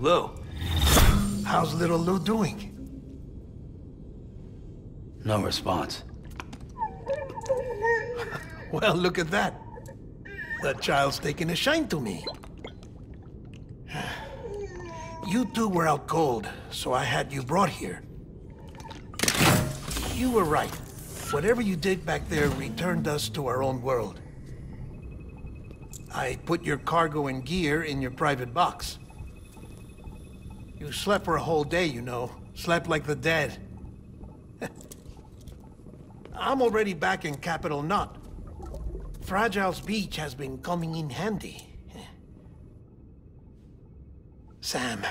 Lou. How's little Lou doing? No response. Well, look at that. The child's taking a shine to me. You two were out cold, so I had you brought here. You were right. Whatever you did back there returned us to our own world. I put your cargo and gear in your private box. You slept for a whole day, you know. Slept like the dead. I'm already back in Capital Knot. Fragile's beach has been coming in handy. Sam,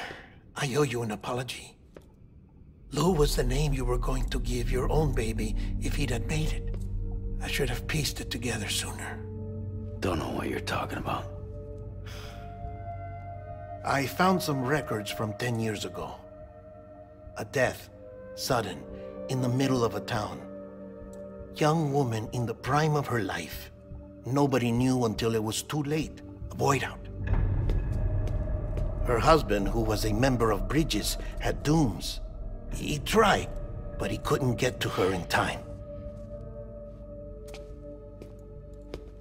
I owe you an apology. Lou was the name you were going to give your own baby if he'd had made it. I should have pieced it together sooner. Don't know what you're talking about. I found some records from 10 years ago. A death, sudden, in the middle of a town. Young woman in the prime of her life. Nobody knew until it was too late. A void out. Her husband, who was a member of Bridges, had dooms. He tried, but he couldn't get to her in time.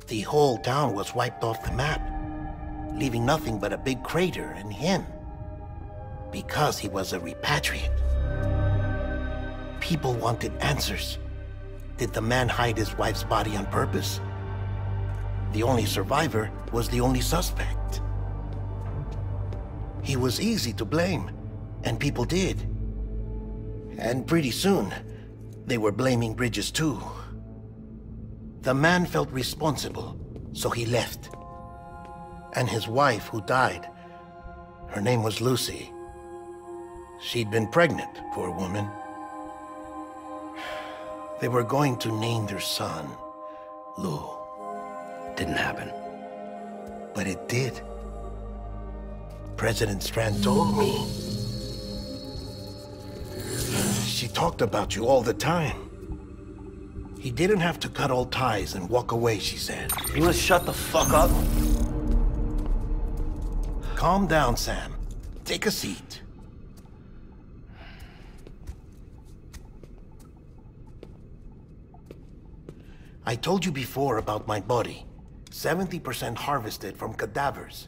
The whole town was wiped off the map, leaving nothing but a big crater and him. Because he was a repatriate. People wanted answers. Did the man hide his wife's body on purpose? The only survivor was the only suspect. He was easy to blame, and people did. And pretty soon, they were blaming Bridges too. The man felt responsible, so he left. And his wife, who died, her name was Lucy. She'd been pregnant, poor woman. They were going to name their son Lou. Didn't happen. But it did. President Strand told me. She talked about you all the time. He didn't have to cut all ties and walk away, she said. You must shut the fuck up. Calm down, Sam. Take a seat. I told you before about my body. 70% harvested from cadavers.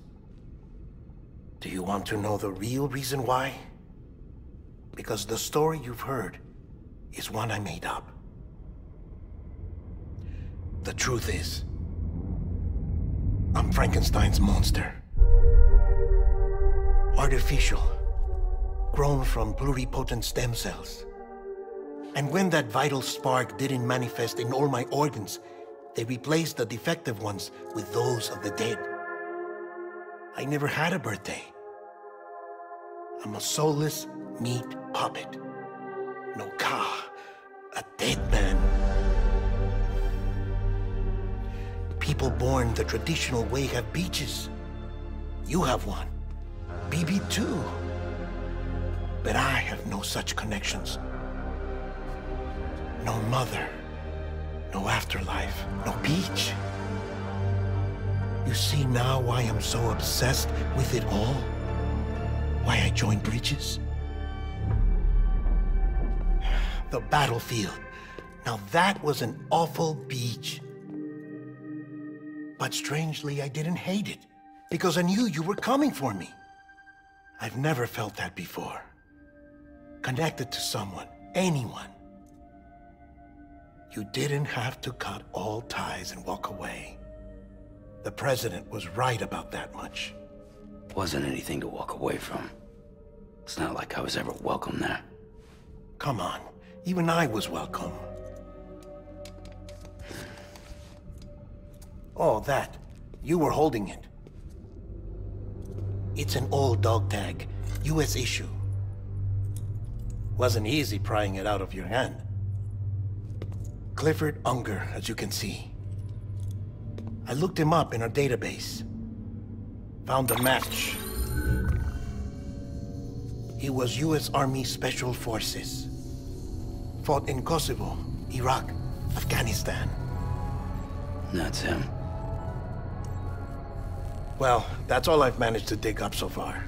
Do you want to know the real reason why? Because the story you've heard is one I made up. The truth is, I'm Frankenstein's monster. Artificial, grown from pluripotent stem cells. And when that vital spark didn't manifest in all my organs, they replaced the defective ones with those of the dead. I never had a birthday. I'm a soulless meat puppet. No ka, a dead man. People born the traditional way have beaches. You have one. BB too. But I have no such connections. No mother. No afterlife. No beach. You see now why I'm so obsessed with it all? Why I joined Bridges? The battlefield. Now that was an awful beach. But strangely, I didn't hate it, because I knew you were coming for me. I've never felt that before. Connected to someone, anyone. You didn't have to cut all ties and walk away. The president was right about that much. Wasn't anything to walk away from. It's not like I was ever welcome there. Come on, even I was welcome. Oh, that. You were holding it. It's an old dog tag, US issue. Wasn't easy prying it out of your hand. Clifford Unger, as you can see. I looked him up in our database. Found a match. He was US Army Special Forces. Fought in Kosovo, Iraq, Afghanistan. That's him. Well, that's all I've managed to dig up so far.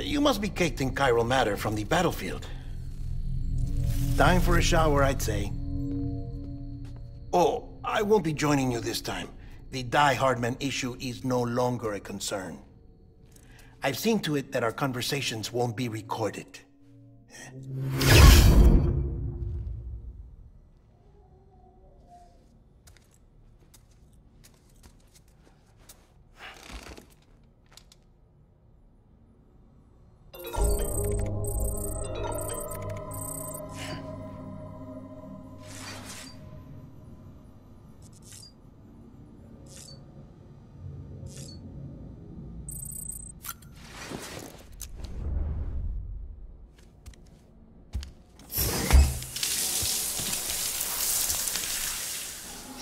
You must be caked in chiral matter from the battlefield. Time for a shower, I'd say. Oh, I won't be joining you this time. The Die Hardman issue is no longer a concern. I've seen to it that our conversations won't be recorded.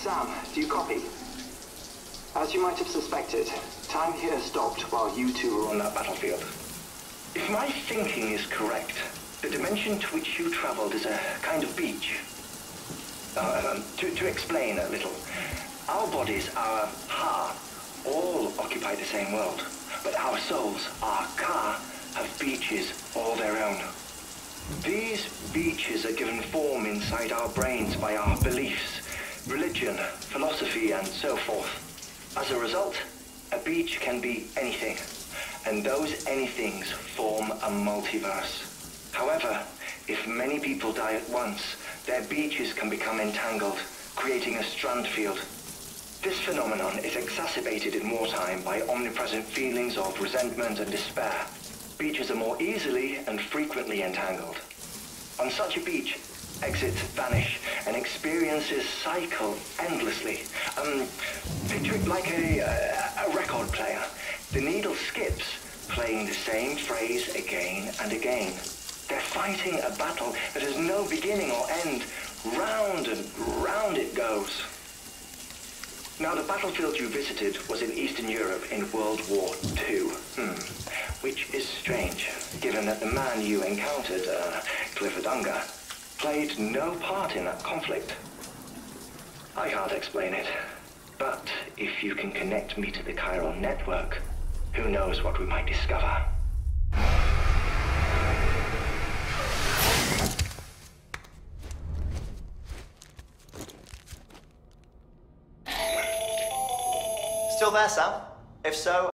Sam, do you copy? As you might have suspected, time here stopped while you two were on that battlefield. If my thinking is correct, the dimension to which you traveled is a kind of beach. To explain a little, our bodies, our ha, all occupy the same world, but our souls, our ka, have beaches all their own. These beaches are given form inside our brains by our beliefs, religion, philosophy, and so forth. As a result, a beach can be anything, and those anythings form a multiverse. However, if many people die at once, their beaches can become entangled, creating a strand field. This phenomenon is exacerbated in wartime by omnipresent feelings of resentment and despair. Beaches are more easily and frequently entangled. On such a beach, exits vanish and experiences cycle endlessly. Picture it like a record player. The needle skips, playing the same phrase again and again. They're fighting a battle that has no beginning or end. Round and round it goes. Now, the battlefield you visited was in Eastern Europe in World War II. Which is strange, given that the man you encountered, Clifford Unger, played no part in that conflict. I can't explain it, but if you can connect me to the chiral network, who knows what we might discover. Still there, Sam? If so,